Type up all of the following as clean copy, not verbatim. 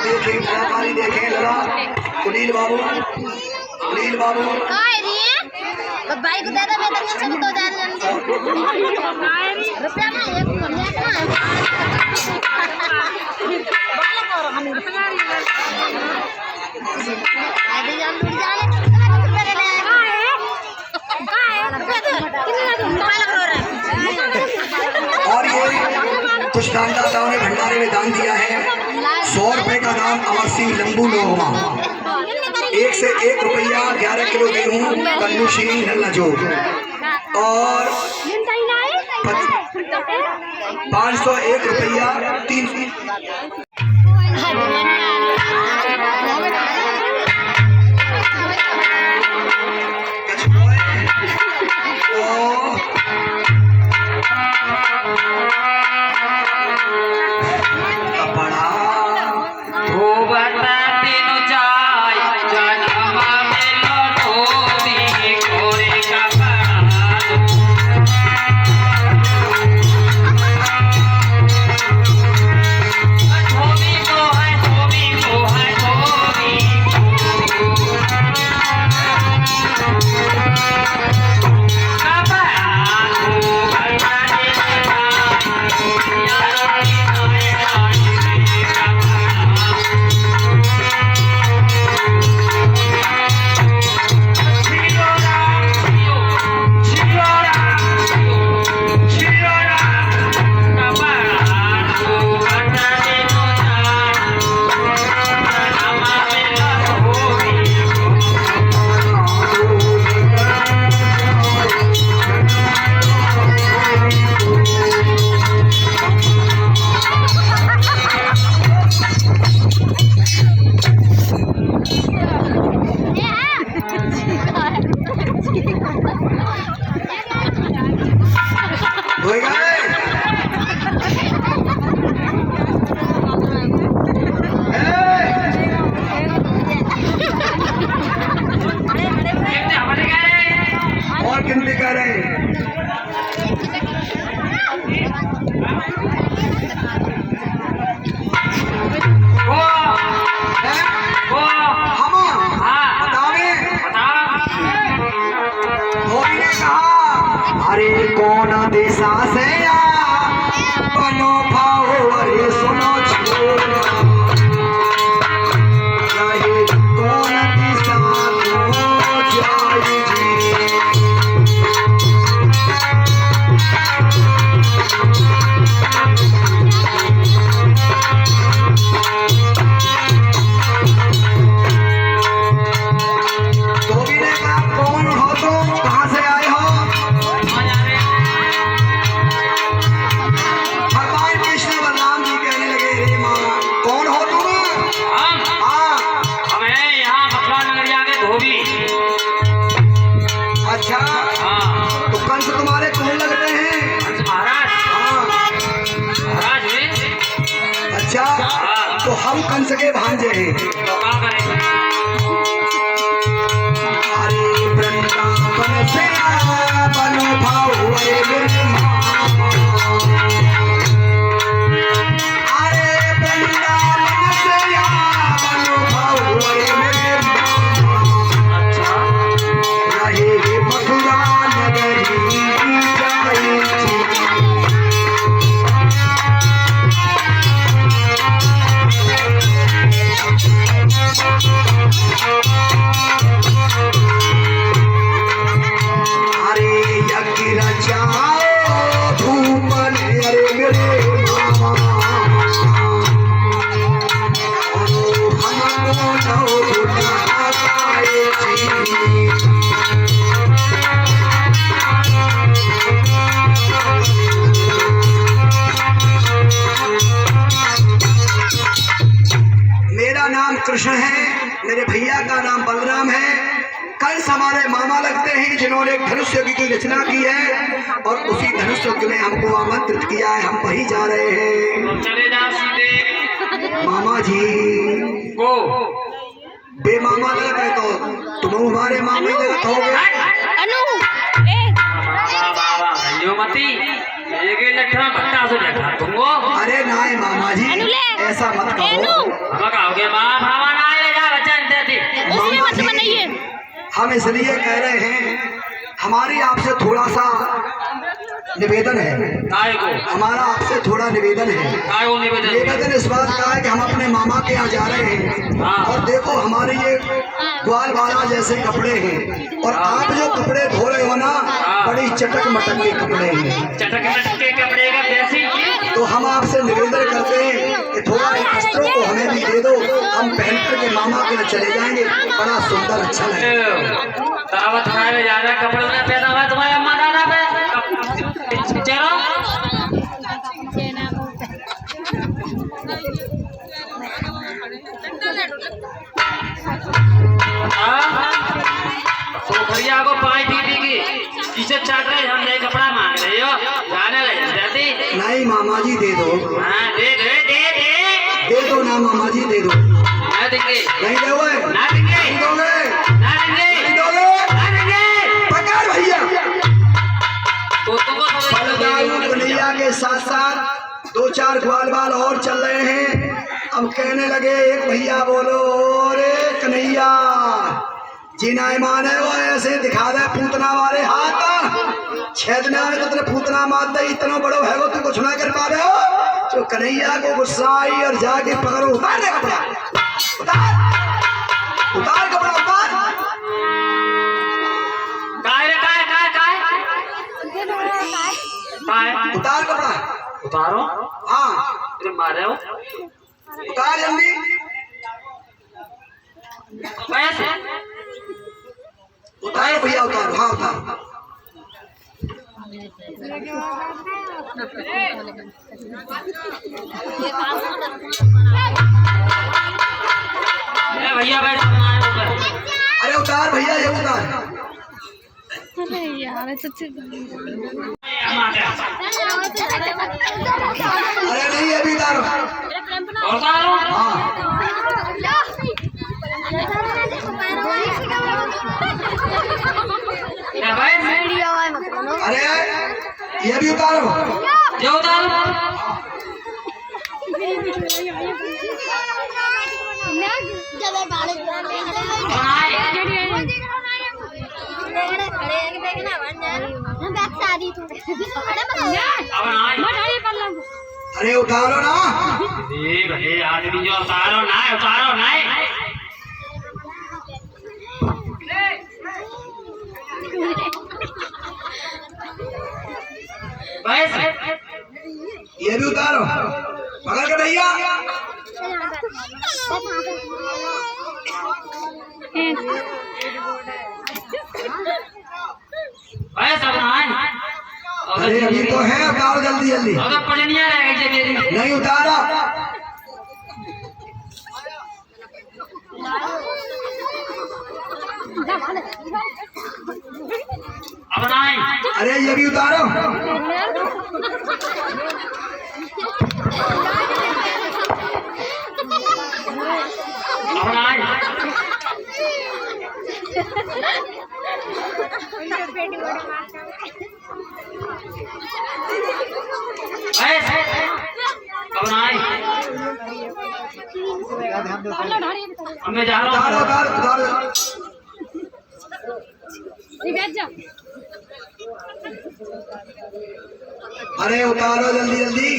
देखें कलाकारी देखें लड़ा कुलील बाबू भाई को दे दे मैं तो सब तो जा रुपया ना एक रुपया हम रुपया आदि जान लूट जाने रुपया ले और ये कुछ दानदाताओं ने भंडारे में दान दिया है 100 रुपए का दान अमर सिंह लंबू लोहवा 1 से 1 रुपया 11 किलो गेहूँ कल्लू सिंह नल्लाजो और 501 रुपया 3 अरे कौन दिशा से बनो भाओ अरे सुनो छोरा कौन दिशा को जाई धोबी ने कहा कौन हो तुम कहाँ से आए हो अच्छा तो कंस तुम्हारे कौन लगते हैं महाराज अच्छा तो हम कंस के भांजे हैं तो क्या करेंगे अरे वृंदावन से बनो भाओ अरे वृंदावन से बनो भाओ अरे मथुरा नगरी अरे यज्ञ रचाओ धूमन अरे मेरे मामा हमको मेरा नाम कृष्ण है, मेरे भैया का नाम बलराम है। कंस हमारे मामा लगते हैं जिन्होंने धनुष युग की रचना की है और उसी धनुष युग में हमको आमंत्रित किया है। हम वही जा रहे हैं। चले जाओ सीधे मामा जी को बे मामा लगता है तो तुम हमारे मामा ही लगत हो गए। मती लठा भट्टा से बैठा तुमको। अरे नाय मामा जी ऐसा मत कहो। हम कहोगे माँ भावा ना आए जा बच्चा अंदर थी उसमें मत बनाइए। हम इसलिए कह रहे हैं, हमारी आपसे थोड़ा सा निवेदन है, काय को हमारा आपसे थोड़ा निवेदन है। काय को निवेदन निवेदन इस बात का है कि हम अपने मामा के यहाँ जा रहे हैं और देखो हमारे ये ग्वाल वाला जैसे कपड़े हैं और आप जो कपड़े धो रहे हो ना, बड़ी चटक मटक के कपड़े हैं। चटक मटक के कपड़े का कैसी तो हम आपसे निवेदन करते हैं कि थोड़ा इन वस्त्रों को हमें भी दे दो, हम पहन करके मामा के यहाँ चले जाएंगे, बड़ा सुंदर अच्छा लगेगा। दावत खाए में जा रहा कपड़े में पैदा हुआ तुम्हारे अम्मा दादा पे चलो तो भैया को 5 दीदी की टी-शर्ट चाट रहे हम नए कपड़ा मांग रहे हो जाने लगे जल्दी नहीं मामा जी दे दो, हाँ दे दे दो ना मामा जी दे दो। ना देंगे नहीं दोगे, ना देंगे नहीं दोगे, ना देंगे नहीं दोगे, ना देंगे पकड़ भैया। तो तुमको फलदायु कन्हैया के साथ साथ 2-4 ग्वाल बाल और चल रहे हैं। अब कहने लगे एक भैया बोलो रे कन्हैया, जीना ईमान है वो ऐसे दिखा दे पूतना वाले हाथ, छेदना में तो तेरे पूतना मार दे, इतना बड़ो है वो तू कुछ ना कर पा रहे हो। तो कन्हैया को गुस्सा आई और जाके पकड़ो, उतार दे कपड़ा, उतार उतार कपड़ा उतार। उतार कपड़ा, उतारो हाँ तुम मारे हो उतार जल्दी। कैसे उतारो भैया उतारो, हाँ उतारो। भैया बैठ ऊपर अरे उतार भैया ये उतार। अरे यार तो अरे नहीं अभी उतारो, उतारो हाँ अरे ये भी उतारो, ये उतारो अरे उतारो ना। भले आदमी जो उतारो ना बस ये भी उतारो, पकड़ के भैया। बस अब ना अरे अभी तो है, उतारो जल्दी जल्दी। अगर पढ़निया रहेगी मेरी नहीं उतारा, अब ना अरे ये भी उतारो। अब ना अब ना मैं जा रहा उतारो हूँ उतारो उतारो। अरे उतारो जल्दी जल्दी।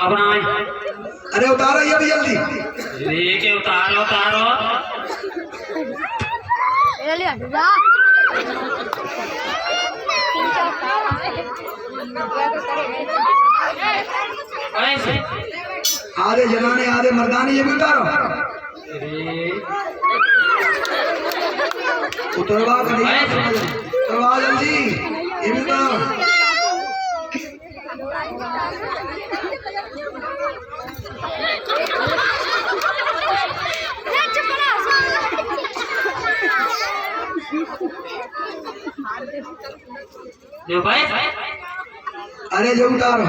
अब ना अरे उतारो ये भी जल्दी। लेके उतारो ऐसे आधे जनाने आधे मर्दाने, ये भी उतारो। उतरवा उतरवा जल्दी, ये भी उतारो। जो भाई अरे जो उतारो।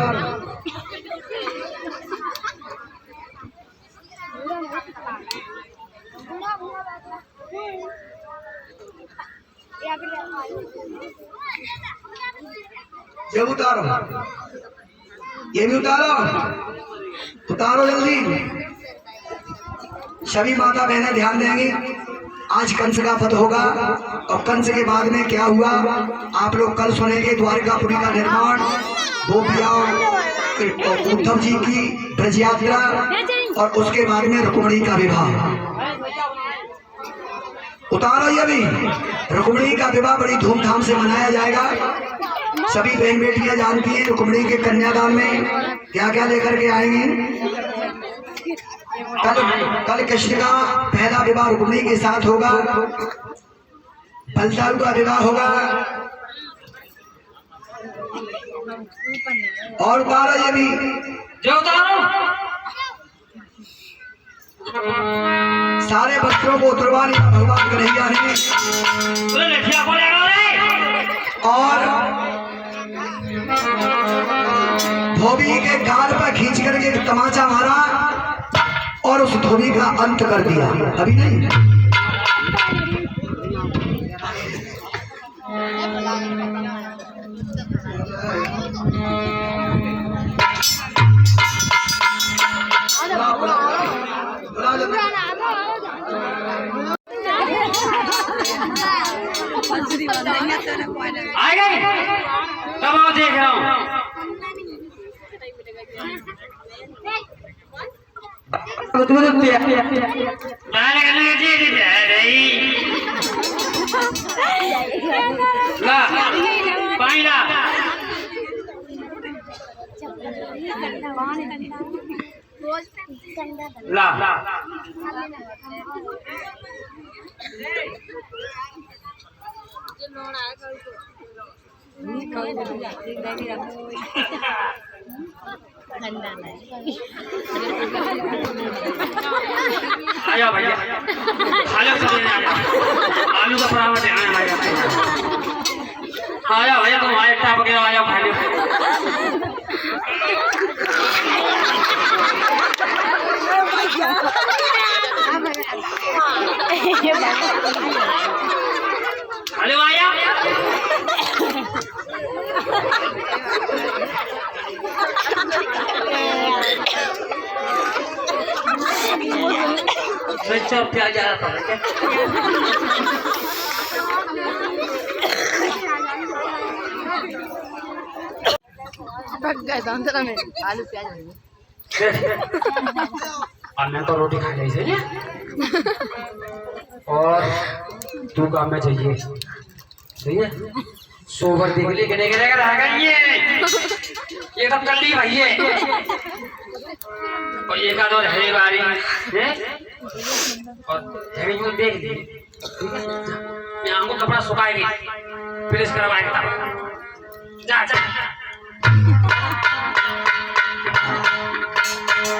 ये उतारो, ये भी उतारो, उतारो जल्दी। सभी माता बहनें ध्यान देंगी, आज कंस का वध होगा और कंस के बाद में क्या हुआ आप लोग कल सुनेंगे। द्वारकापुरी का निर्माण, गोपिया उद्धव जी की ब्रज यात्रा और उसके बाद में रुक्मिणी का विवाह। उतारो ये भी, रुक्मिणी का विवाह बड़ी धूमधाम से मनाया जाएगा। सभी बहन बेटियां जानती हैं रुक्मिणी के कन्यादान में क्या क्या लेकर के आएंगी। कल कृष्ण का पहला विवाह रुक्मिणी के साथ होगा, बलदाऊ का विवाह होगा। और उतारो ये भी, जो उतारो सारे वस्त्रों को उतरवा लिया भगवान कन्हैया ने और धोबी के गाल पर खींच करके एक तमाचा मारा और उस धोबी का अंत कर दिया। अभी नहीं, आ गई, कब आओ देख रहा हूँ। ला पानी ला, ला आया भैया, खा लो सब, आलू का पराठा देना है। आया भैया, तुम आए टाप के आया खा लो। हेलो आया, मिर्चा प्याज आ रहा था क्या में आलू प्याज और मैं तो रोटी खा ली सही और तू काम में चाहिए सही है। सोबर देख ली किने किने का रहेगा ये तो कर ली भैया और एक आध और है बारी है और है देख ली ठीक है। मैं हमको कपड़ा सुखाएगी फिर इस करवाएगा जा जा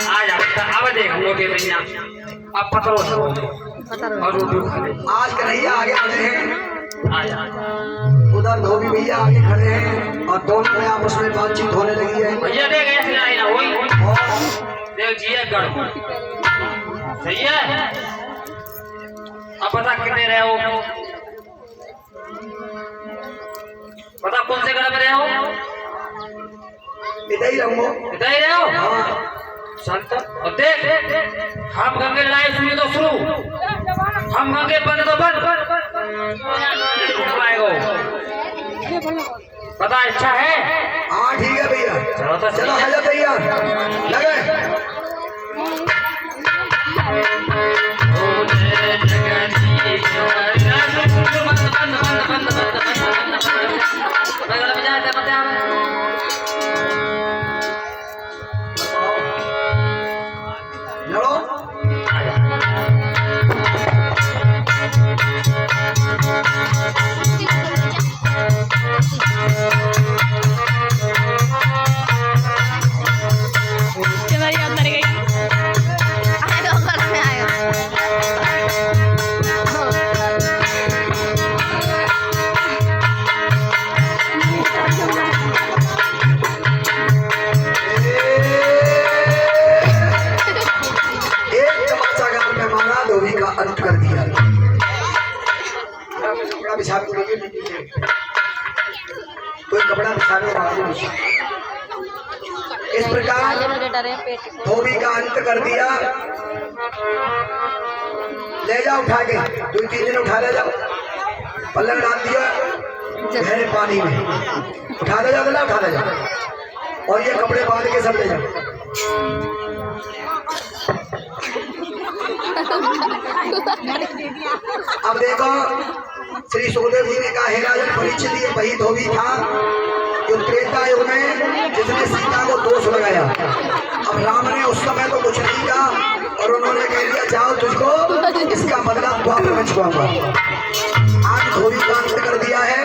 आ जा अब देख हम लोग भैया अब पत्थरों से और रोटी खा ले। आज कन्हैया आगे बढ़े हैं, आ जा उधर धोबी भैया आगे खड़े हैं और दोनों में आपस में बातचीत होने लगी है। भैया देख ऐसे आई ना वही देख जी गढ़ सही है। अब पता कितने रहे हो, पता कौन से गढ़ में रहे हो? इधर ही रहो, इधर ही रहे हो संत। और देख हम गंगे लड़ाई सुनी तो शुरू, हम गंगे बंद तो बंद पता अच्छा है। हाँ ठीक है भैया, चलो तो चलो हेलो भैया लगे। अंत कर दिया। कपड़ा बिछा के कोई कपड़ा बिछाने वाला। इस प्रकार धोबी का अंत कर दिया। ले जाओ उठा के, 2-3 दिन उठा ले जाओ, पल्लंग डाल दिया गहरे पानी में, उठा ले जाओ, उठा ले जाओ, और ये कपड़े बांध के सब ले जाओ। अब देखो, श्री सुखदेव जी ने कहा, हे राजन परीक्षित, ये वही धोबी था जो त्रेता युग में जिसने सीता को दोष लगाया। अब राम ने उस समय तो कुछ नहीं कहा और उन्होंने कह दिया, जाओ तुझको इसका बदला द्वापर में चुकाऊंगा। आज धोबी का अंत कर दिया है।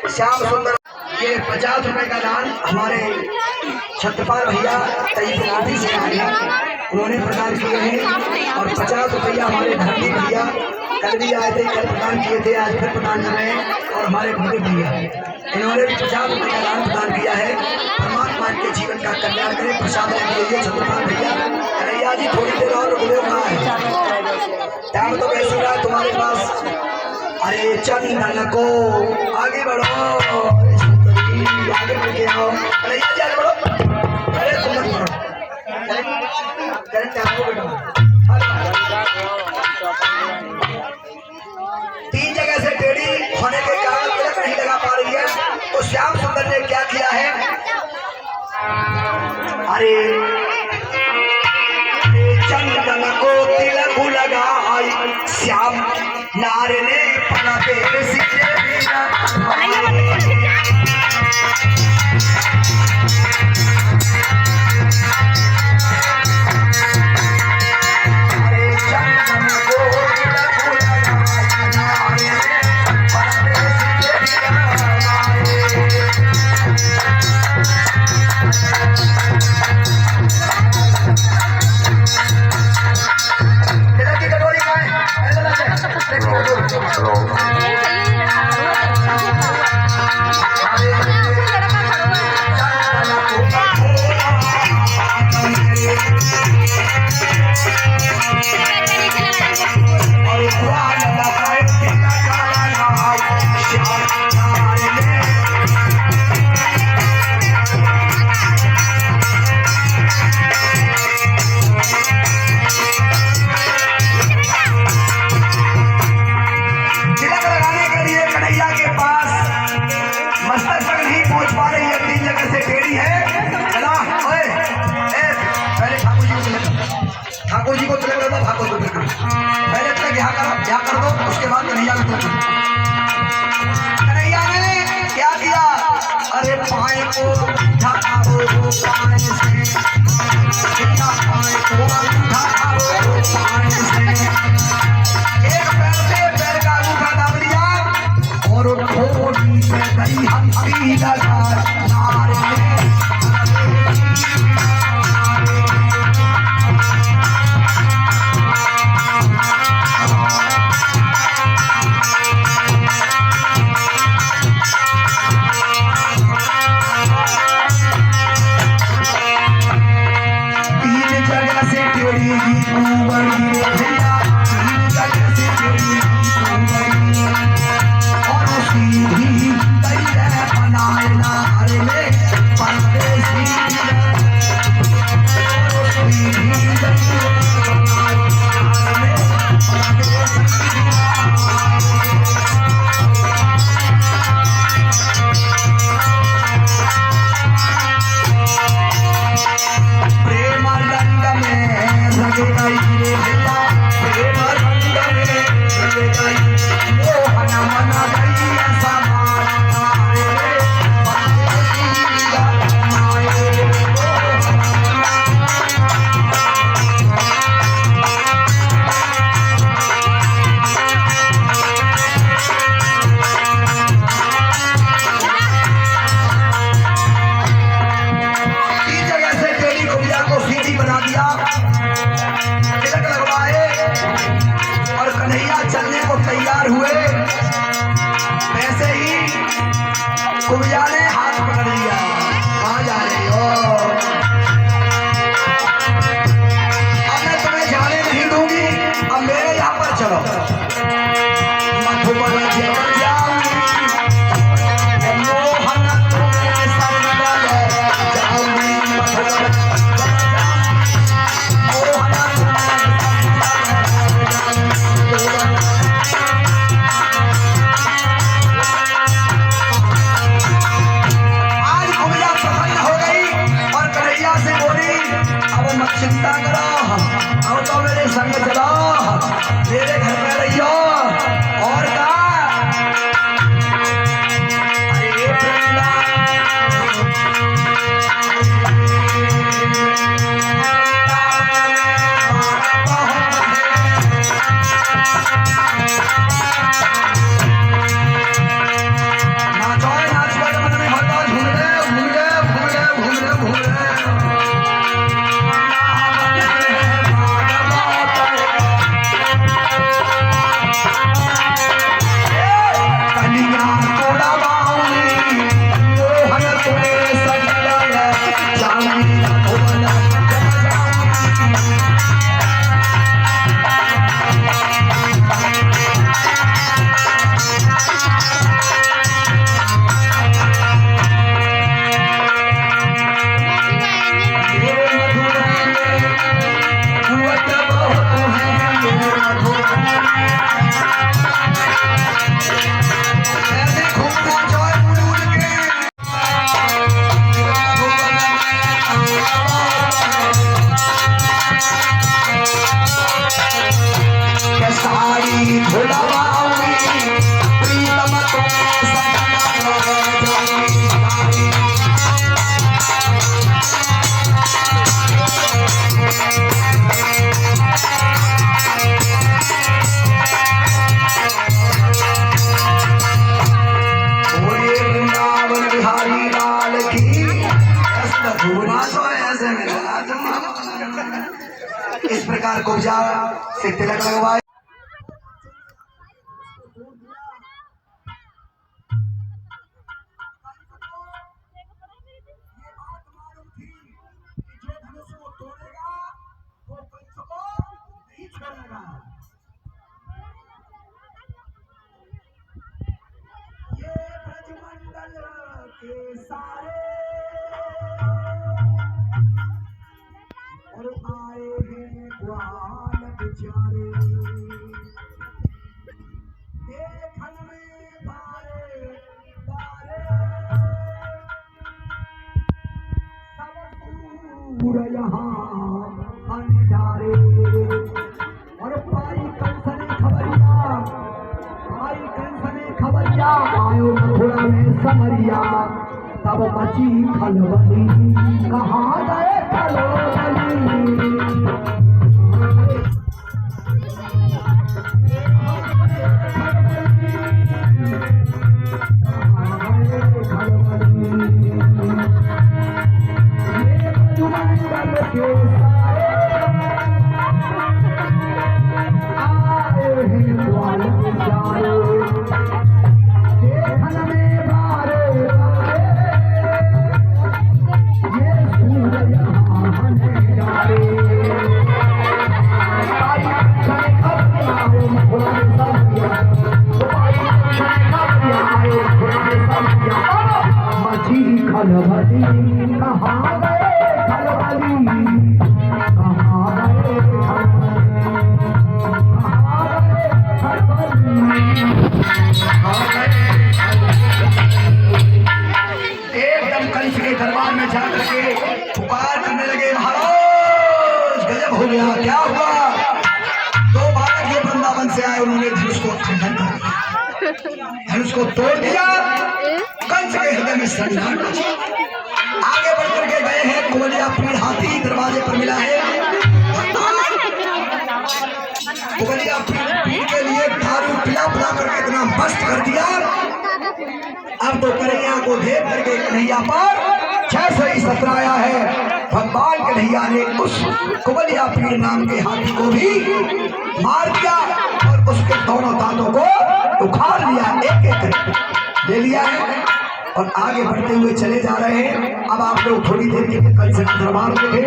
श्याम सुंदर, ये 50 रुपए का दान हमारे छत्रपाल भैया तैयारी से आए, उन्होंने प्रदान किए हैं, और 50 रुपया हमारे धरती भैया कल भी आए थे, कल प्रदान किए थे, आज फिर प्रदान कर रहे हैं, और हमारे भूमि भैया इन्होंने भी 50 रुपये का दान प्रदान किया है। परमात्मा के जीवन का कल्याण करें। प्रसाद के लिए छत्रपाल भैया कन्हैया जी थोड़ी देर और रुको, कहाँ है टाइम तो कैसे रहा तुम्हारे पास। अरे चंदन को आगे बढ़ो, आगे बढ़ के आओ, कन्हैया जी आगे बढ़ो। अरे तुम मत बढ़ो, आपको बैठो। 3 जगह से टेढ़ी होने के कारण तिलक नहीं लगा पा रही है, तो श्याम सुंदर ने क्या किया है, अरे चंदन को तिलक लगाई, श्याम नार ने पलटे सिरे ठाकुर जी को तिलक लगा, ठाकुर को तिलक पहले तक यहाँ कर दो, उसके बाद कन्हैया को तिलक। कन्हैया ने क्या किया, अरे पाए को ढाको पाए से, पाए को ढाको पाए से, एक पैर से पैर का अंगूठा दाब दिया और ठोड़ी से गई हंसी लगा नारे। कुबिया ने हाथ पकड़ लिया, कहाँ जा रही हो, अब मैं तुम्हें जाने नहीं दूंगी, अब मेरे यहाँ पर चलो। मधुबन जब जाऊंगी इस प्रकार कुब्जा से तिलक लगवाए। और पाई कंसने खबरिया आयो मथुरा में समरिया तब मची खलबली कहाँ गए खलबली। एकदम कंस के दरबार में जाकर के पुकार करने लगे, महाराज गजब हो गया, क्या हुआ? दो बालक जो वृंदावन से आए उन्होंने धनुष को खंडन कर दिया, धनुष को तोड़ दिया। कंस के हृदय में सन्नाट मची। आगे बढ़ करके गए हैं, कुबलिया पीड़ हाथी दरवाजे पर मिला है। कुबलिया पीड़ के लिए दारू पिला पिला करके इतना मस्त कर दिया, अब तो कन्हैया को देख करके कन्हैया पर जैसे ही सतराया है, भगवान कन्हैया ने उस कुबलिया पीड़ नाम के हाथी को भी मार दिया और उसके दोनों दांतों को उखाड़ लिया, एक एक करके ले लिया है और आगे बढ़ते हुए चले जा रहे हैं। अब आप लोग थोड़ी देर के लिए कंस का दरबार देखें,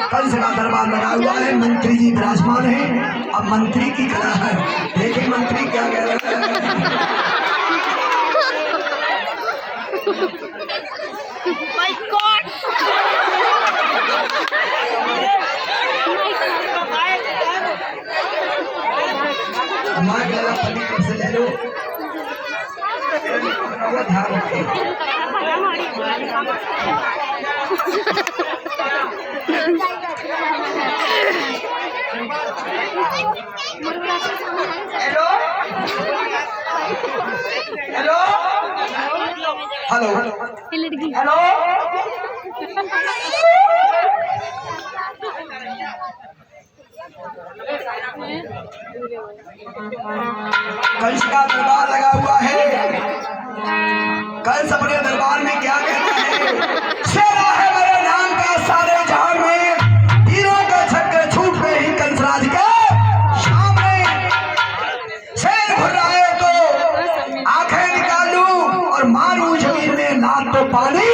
कंस का दरबार लगा हुआ है, मंत्री जी विराजमान है। अब मंत्री की कला है, लेकिन मंत्री क्या कह रहे हैं? My God! हमारे लगा पति से ले लो, ध्यान रखें। Hello hello hello hello Kans का दरबार लगा हुआ है। कंस अपने दरबार में क्या कहता है? शेरा है मेरे नाम का सारे जहां में, हीरों का छक्के छूटते ही कंसराज के सामने। शेर घुर्राए तो आंखें निकाल लूं और मारूं जमीन में लात तो पानी।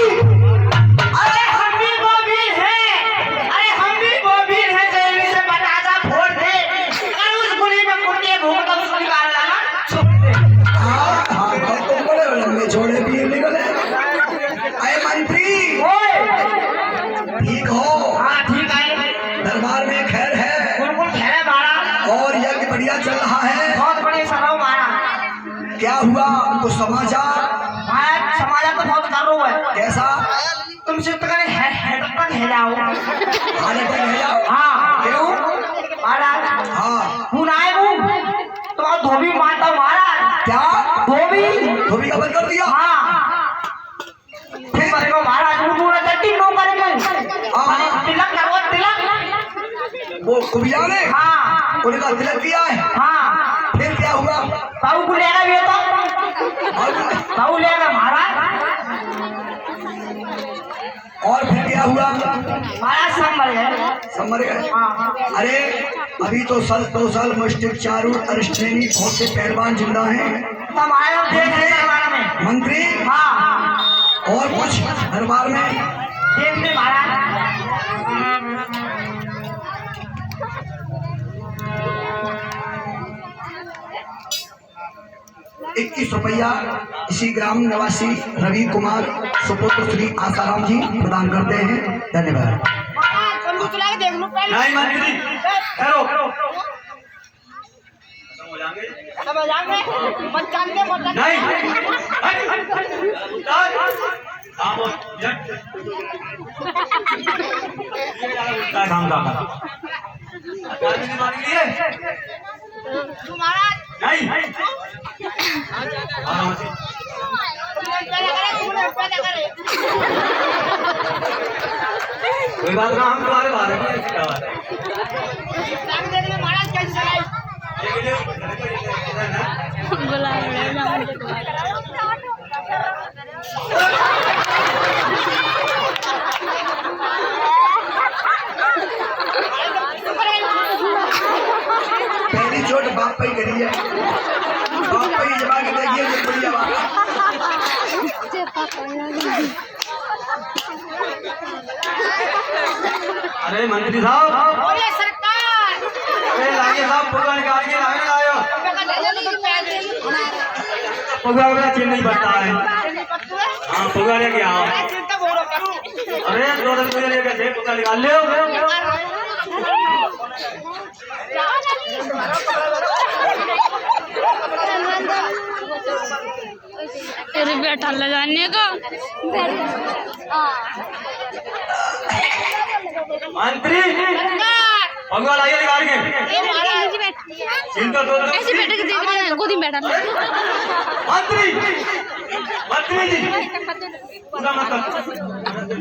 छोड़े पिए निकले। अरे मंत्री ठीक हो? हाँ ठीक है, दरबार में खैर है? बिल्कुल खैर है महाराज, और यज्ञ बढ़िया चल रहा है? बहुत बढ़िया चल रहा हूँ महाराज। क्या हुआ कुछ समाचार? महाराज समाचार तो बहुत कर रहा है। कैसा? तुम सिर्फ हेड तक है जाओ। हाँ क्यों महाराज? हाँ खून आए तो धोबी मारता हूँ महाराज। क्या धोबी का बंद कर दिया? हाँ फिर करेगा महाराज, पूरा चट्टी नो करेंगे। तिलक करो, तिलक वो कुबिया ने हाँ उनका तिलक किया है। हाँ फिर क्या हुआ? ताऊ को लेगा भी तो ताऊ लेगा महाराज। और फिर क्या हुआ? महाराज सब मर गए। सब मर गए। अरे अभी तो 2 साल मस्टिक चारू अरिस्टेनी बहुत से पहलवान जिंदा हैं। तब आए और देख रहे दरबार में मंत्री हाँ और कुछ दरबार में देख ले महाराज। 21 रुपया इसी ग्राम निवासी रवि कुमार सुपुत्र श्री आसाराम जी प्रदान करते हैं। धन्यवाद। नहीं मंत्री जी ठहरो। नहीं काम का नहीं कोई बात ना, हम तुम्हारे बारे में क्या बात पहली चोट बाप पे ही करी है, बाप पे ही जमा के देखिए जो बढ़िया बात है। अरे मंत्री साहब, अरे लागे साहब पगवा निकाल के लागे आयो। पगवा का चिन्ह नहीं पड़ता है। हाँ पगवा लेके आओ। अरे 2 दिन पहले लेके से पगवा निकाल ले। तेरे बैठा लगाने का मंत्री पगवा लाइए निकाल के। चिंता तो ऐसे बैठे के देख गोदी में बैठा मंत्री मंत्री जी पूरा मतलब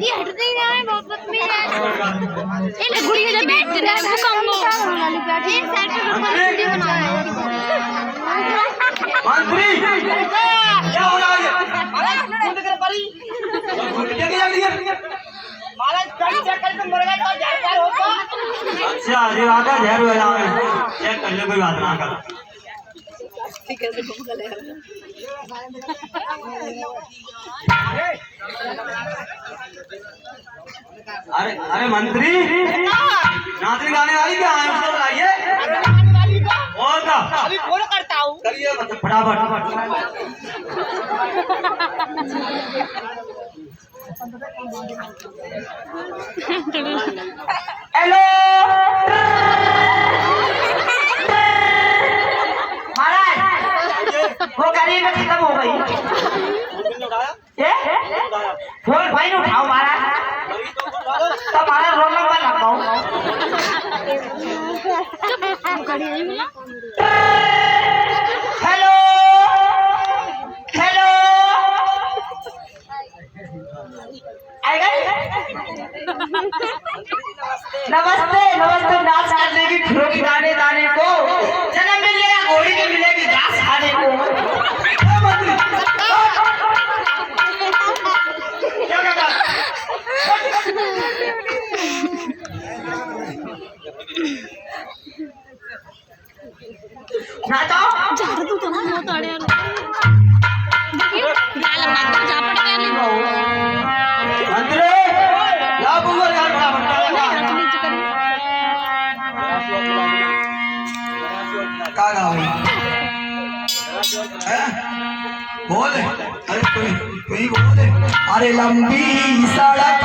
ये हटते ही नहीं, बहुत बदतमीज है। ये ले गुड़िया जब बैठते हैं वो कम एक साइड पे वीडियो बना रहा है। मंत्री क्या हो रहा है? अच्छा अरे आका जहर हो जाए चेक कर ले, कोई बात ना कर। अरे अरे मंत्री नाचने गाने वाली क्या है, उसको बुलाइए। और क्या अभी फोन करता हूँ, करिए फटाफट। हेलो महाराज, वो गरीब में खत्म हो गई। फोन भाई ने उठाओ महाराज, तब महाराज रोना मत लगाओ। हेलो हेलो नमस्ते नमस्ते। नाच करने की ठुमक गाने दाने को जन्म मिलेगा, घोड़ी की मिलेगी घास खाने को। क्या कहता नाचो झाड़ तू तो बहुत आड़े यार। देखिए लाल माता जा पड़ गया ले मंत्री ला बुआ यार का गाँव बोल, अरे कोई बोल। अरे लंबी सड़क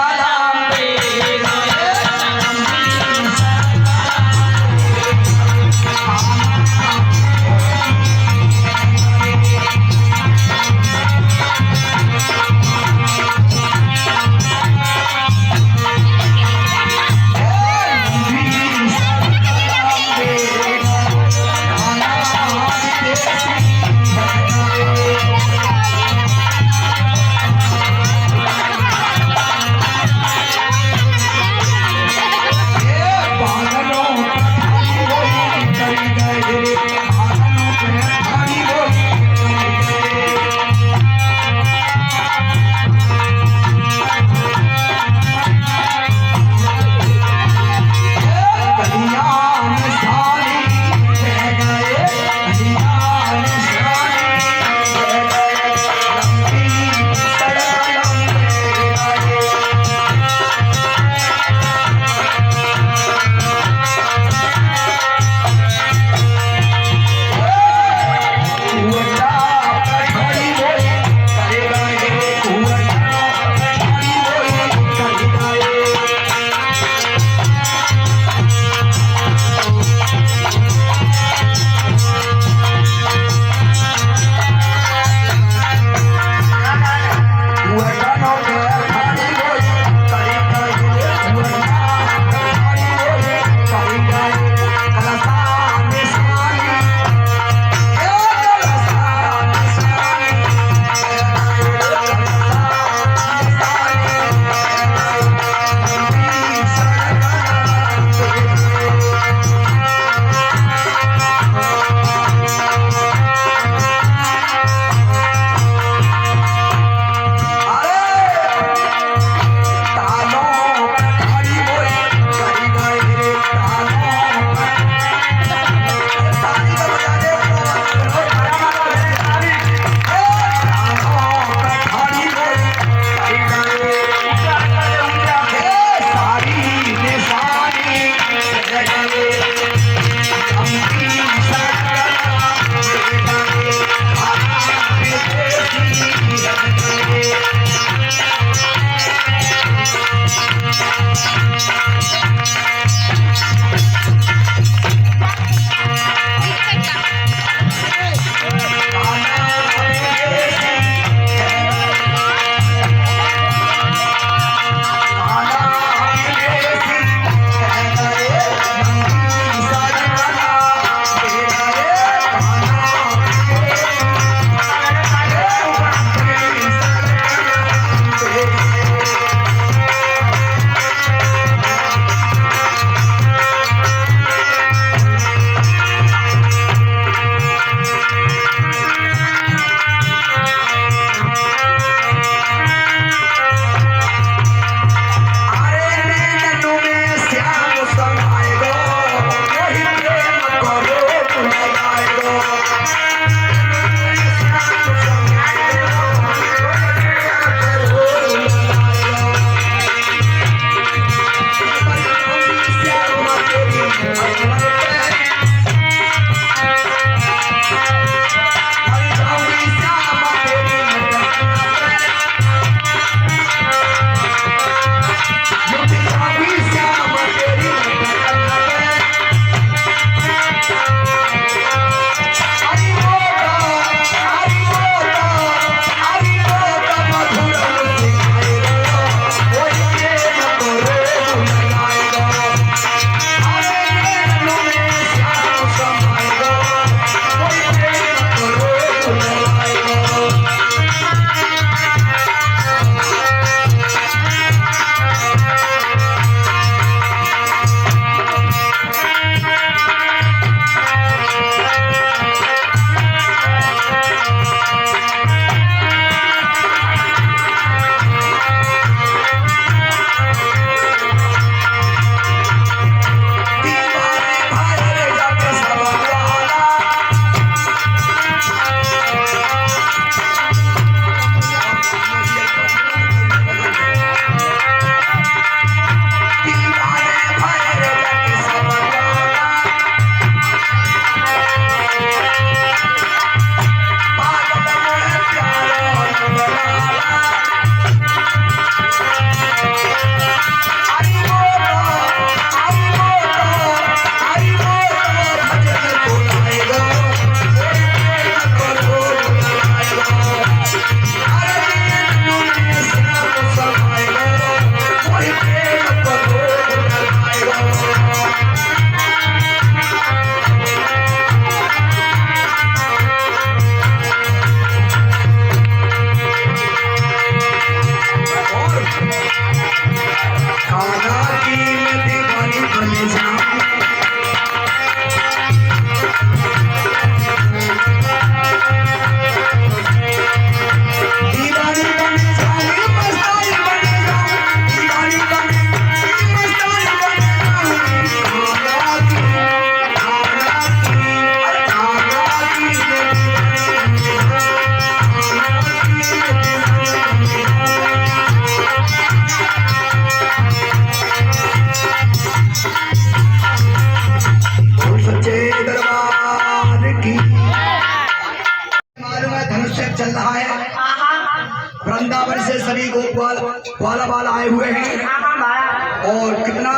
वृंदावन से सभी गोपाल ग्वालाबाल आए हुए हैं हाँ हाँ महाराज और कितना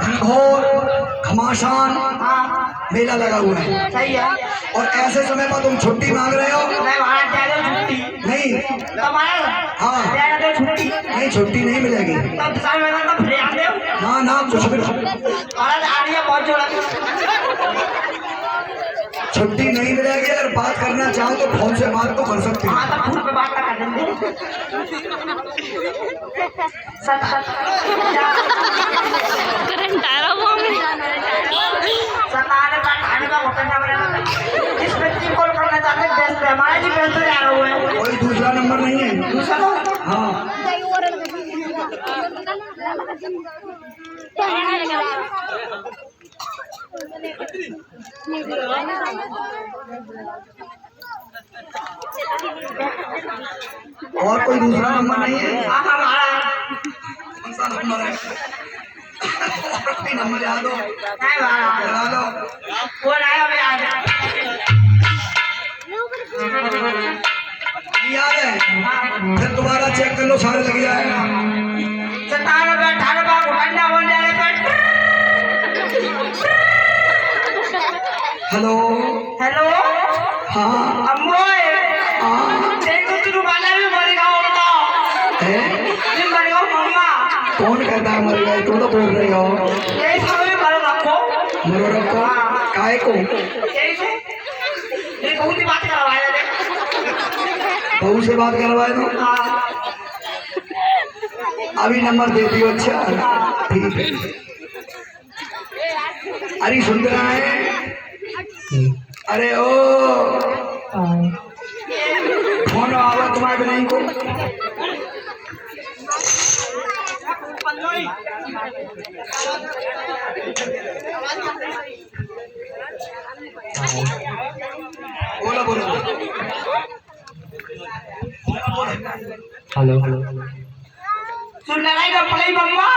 घनघोर घमासान मेला लगा हुआ है। सही है। और ऐसे समय पर तुम छुट्टी मांग रहे हो? मैं महाराज दे दो छुट्टी। नहीं, तो महाराज हाँ दे दो छुट्टी। नहीं, छुट्टी नहीं मिलेगी। तब साल में तो फिर आ दो। ना ना, कुछ भी महाराज आ रही है बहुत जोड़ा। छुट्टी नहीं मिलेगी। अगर बात करना चाहो तो फोन से बात तो कर सकते हो। हाँ तो फोन पे बात कर देंगे। सच करंट आ रहा वो में सताने का खाने का होटल ना बना। इस व्यक्ति को कॉल करना चाहते हैं व्यस्त है। हमारे जी व्यस्त जा रहा हुआ है। कोई दूसरा नंबर नहीं है? दूसरा तो हाँ और कोई दूसरा नंबर नहीं है? हाँ हाँ महाराज कौन सा नंबर है? और कोई नंबर याद हो? नहीं महाराज लगा लो। वो आया मैं आ गया। याद है? फिर दोबारा चेक कर लो, सारे लग जाएगा। सताने का ठाने का घुटना बन जाएगा। हेलो हेलो हाँ अम्मोए हाँ देखो तू वाला भी मरेगा होगा। है? तुम मरेगा मम्मा। कौन कहता है मर गए? तुम तो बोल रही हो। यही सब में मरो रखो। मरो रखो काय को? यही से ये बहुत ही बात करवाया दे। बहू से बात करवाए दो। हाँ अभी नंबर दे दियो। अच्छा ठीक है। अरे सुन रहा है? अरे ओ फोन आवा तुम्हारे नहीं को। बोलो बोलो। हेलो सुन लड़ाई का पड़े मम्मा।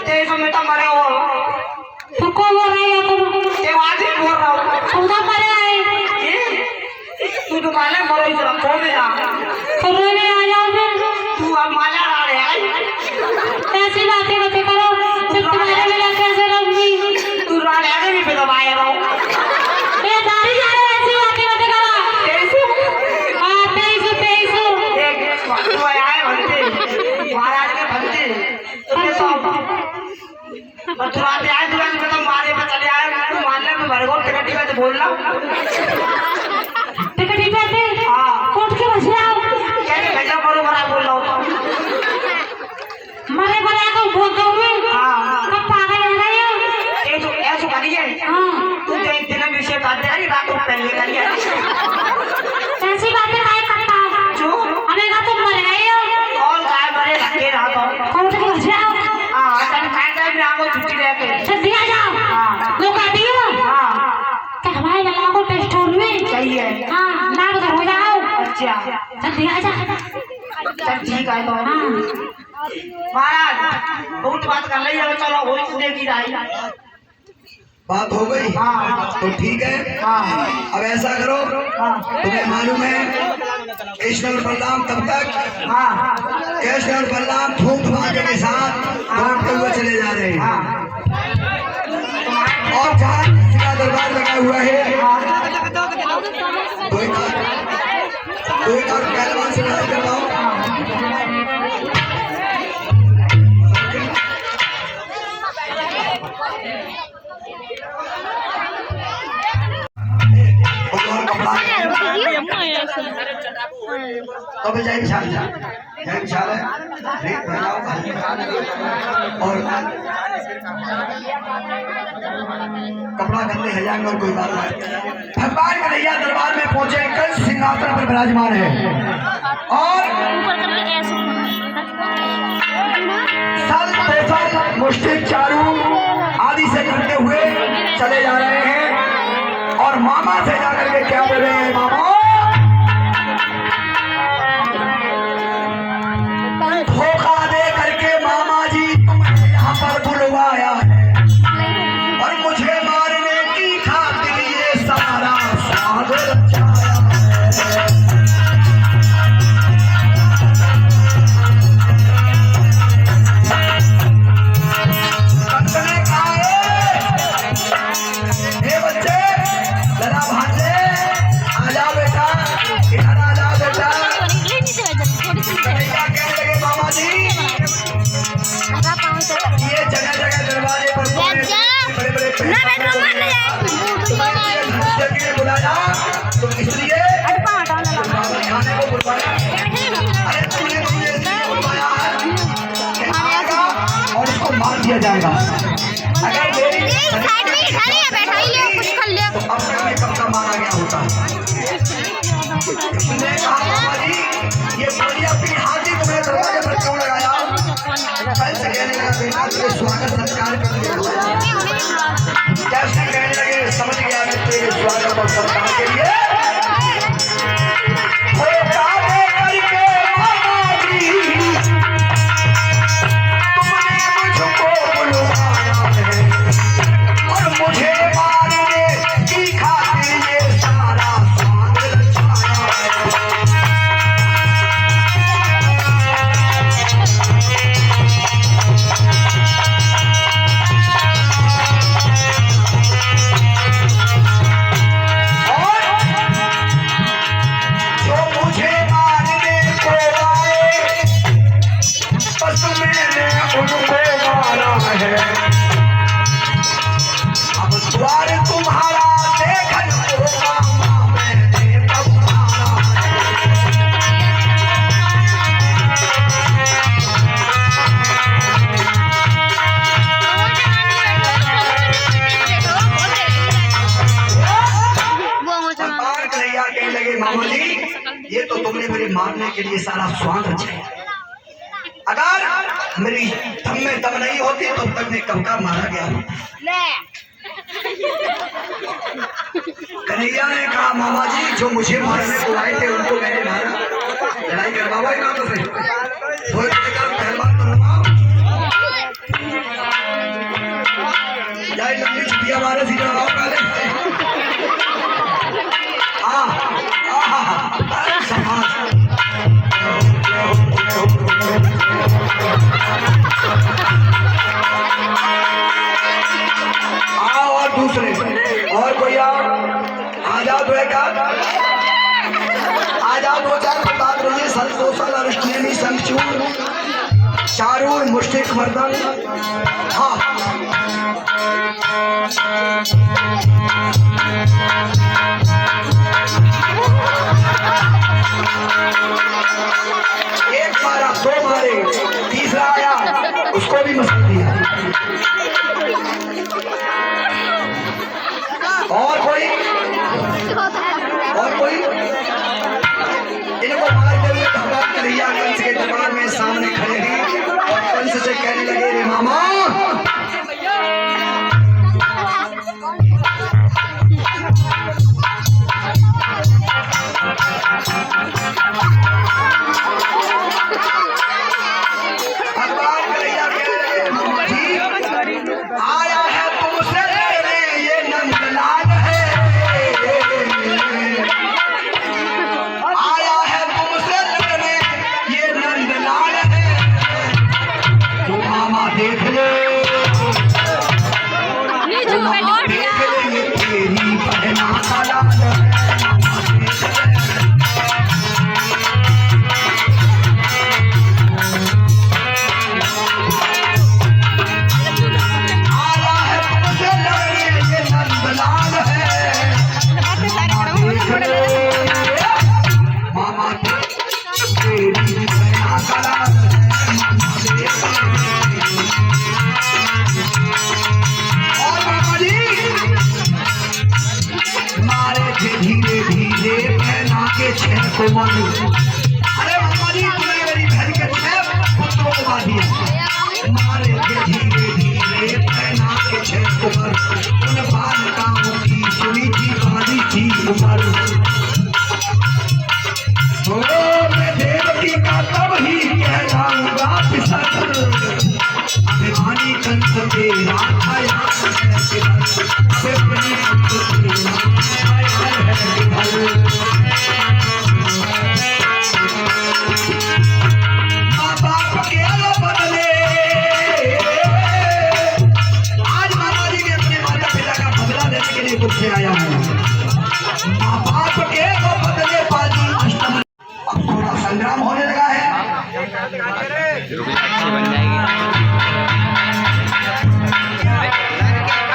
तेरे को बेटा मरे हो। तो को बोल रही है तुम? ये आज ही बोल रहा हूँ। उधर पड़े आए तू तो माले मरो इस रखो में जा। तो रोने आ जाओ फिर। तू अब माला आ रहे है। ऐसी बातें मत करो। जब तुम्हारे बिना कैसे रहूंगी? तू रात आगे भी दबाए रहो। ये दादी जा रहे ऐसी बातें मत करो। तेईस हाँ 23 एक तू आए बनते महाराज के बनते तो तुराते आए तुरंत में तो मारे पे चले आए। तू मानने में भर गो टिकटी में तो बोल रहा हूँ। टिकट पे थे। हाँ कोर्ट के बच रहा हूँ। कैसे भेजा बरोबर आप बोल रहा हूँ। मरे बना को भोग दो मैं। हाँ कब पागल हो गई हो? ये तो ऐसा करिए। हाँ तू तो एक दिन विषय बात है रात को पहले करिए। ऐसी बातें काय करता हो? जो हमें कहा तुम मर गए हो। और काय मरे रखे रहा तो कोर्ट के बच रहा हूँ। हाँ तन खाए टाइम में आगो छुट्टी रह के जल्दी आ जाओ। हाँ लोग आती हो। हाँ तो हमारे लल्ला को टेस्ट हो रही है। सही है। हाँ नाक उधर हो जाओ। अच्छा जल्दी आ जा। चल ठीक है तो हाँ महाराज बहुत बात कर रही है। चलो हो पूरे की राय। बात हो गई? हाँ तो ठीक है। हाँ अब ऐसा करो, हाँ तुम्हें मालूम है कृष्ण और बलराम तब तक हाँ कृष्ण और बलराम धूम धमाके के साथ दौड़ते हुए चले जा रहे हैं। हाँ और जहाँ किसी का दरबार लगा हुआ है दो एक और पहलवान से लड़ाई करवाओ। और कपड़ा तो जय विशाल जय विशाल है। रेत बनाओ और कपड़ा गंदे हो जाएंगे और कोई बात नहीं। भगवान कन्हैया दरबार में पहुंचे, कल सिंहासन पर विराजमान है और सल तोसल मुष्टिक चारू आदि से करते हुए चले जा रहे हैं और मामा से जाकर के क्या बोल रहे हैं? मामा धोखा दे करके मामा जी तुम्हें यहाँ पर बुलवाया है और मुझे मारने की खातिर ये सारा सागर रचाया है। दिया जाएगा। अगर मेरी साइड में इधर ही बैठा ही ले कुछ कर ले। तो अब तक मैं कब का मारा गया होता। उसने कहा मामा जी ये बोलिए अपनी हाथी तुम्हें दरवाजे पर क्यों लगाया? कल से कहने लगा बेटा तुझे स्वागत सत्कार कर दिया। कैसे कहने लगे समझ गया मैं तेरे स्वागत और सत्कार के लिए मुझे मारने की खातिर ये सारा स्वागत जो मुझे मारने को आए बस मैंने उनको मारा है। अब द्वार तुम्हारा देखन होगा मैंने तुम्हारा सरकार कन्हैया कहने लगे मामा जी ये तो तुमने मेरे मारने के लिए सारा स्वांग रचाया। अगर मेरी दम में दम नहीं होती तो तब मैं कब का मारा गया होता। कन्हैया ने कहा मामा जी जो मुझे मारने को आए थे उनको मैंने मारा। लड़ाई करवाओ एक काम से थोड़ी पहलवान करवाओ या लंबी छुट्टियां मारे सीधा आओ पहले। और दूसरे और कोई आजाद होएगा आजाद हो जाए बता रही संतोषल अनुष्ठेनी संचूर चारूर मुष्टिक मर्दन। हाँ एक मारा दो मारे तीसरा आया उसको भी मसल दिया। और कोई इनको मारते हुए भगवान कन्हैया कंस के दरबार में सामने खड़े हैं और कंस से कहने लगे रे मामा भगवान कन्हैया कहने लगे मामा जी आया है तुमसे लेने ये नंदलाल है। आया है तुमसे लेने ये नंदलाल है। तो मामा देख ले मामा देख ले ये तेरी बहना का लाल है। अरे मामा जी तुमने मेरी बहन के 6 पुत्रों को मार दिया। मारे थे धीरे धीरे पहना के 6 कुंवर उन बालिकाओं की सुनी थी बाली थी उमर। तो मैं देवकी का तब ही कहलाऊंगा पिसर अभिमानी कंस तेरा आया है अपनी से आया हूँ माँ बाप के वो बदले पाली अष्टम। अब थोड़ा संग्राम होने लगा है।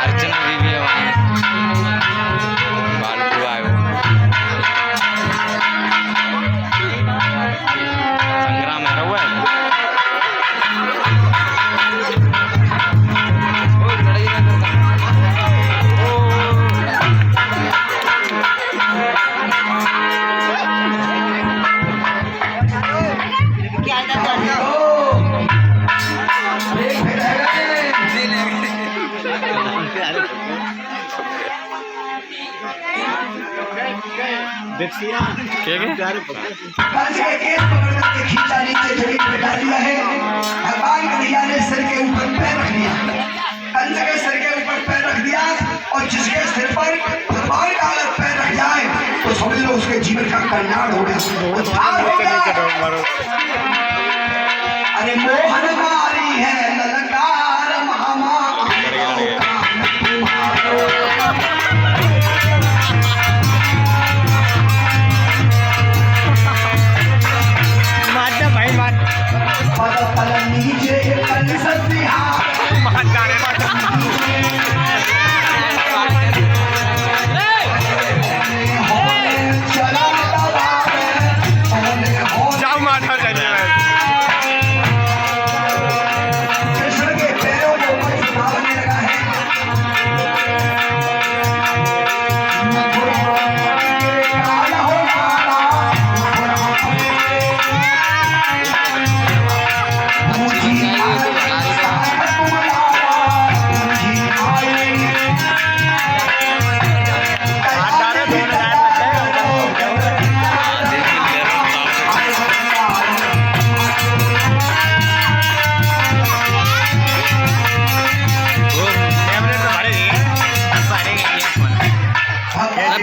अर्चना बीवी बालू आयो संग्राम है। कंस के केस पकड़ करके खींचा नीचे जमीन पे डाल दिया है। भगवान कन्हैया ने सिर के ऊपर पैर रख दिया, कंस के सिर के ऊपर पैर रख दिया, और जिसके सिर पर भगवान का अगर पैर रख जाए तो समझ लो उसके जीवन का कल्याण हो गया, उद्धार हो गया। अरे मोहन मारी है ललकार महामा नीचे जाओ माता जाइए कृष्ण के पैरों के ऊपर चुनावने लगा है।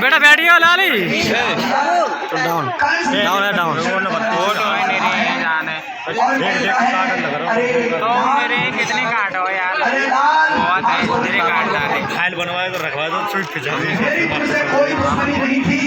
बेटा बैठिए लाली डाउन डाउन है डाउन कितने काट हो यार बहुत तेरे काट डाले फाइल बनवाए तो रखवा दो स्विच खिंचा कोई दुश्मनी नहीं थी।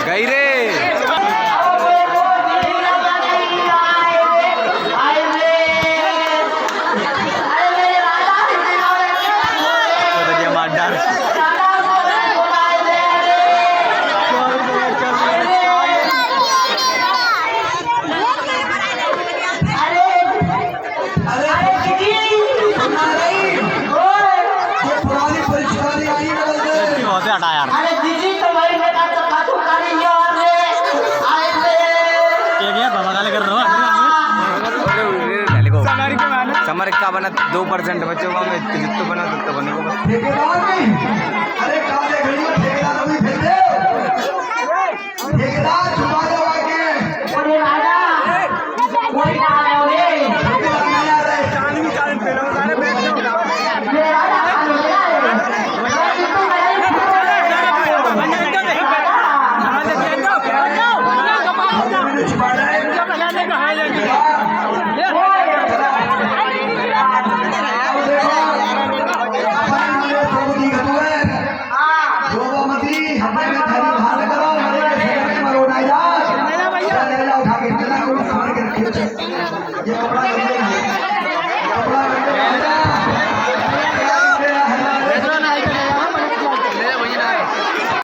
गई रे हटा यार अरे दीदी तो भाई बेटा तो काटू काली यार रे आए रे क्या क्या बाबा गाले कर रहा है समर का बना 2% बच्चों का मैं जितना बना सकता बने को ठेकेदार नहीं, अरे काले घड़ियों ठेकेदार अभी भेज दे, ठेकेदार छुपा दो आके, ओरे राजा कोई ना आवे ओरे ठेकेदार नहीं आ रहे, ये राजा खाने ले आए मैं तो मैंने छुपा रहे ये कपड़ा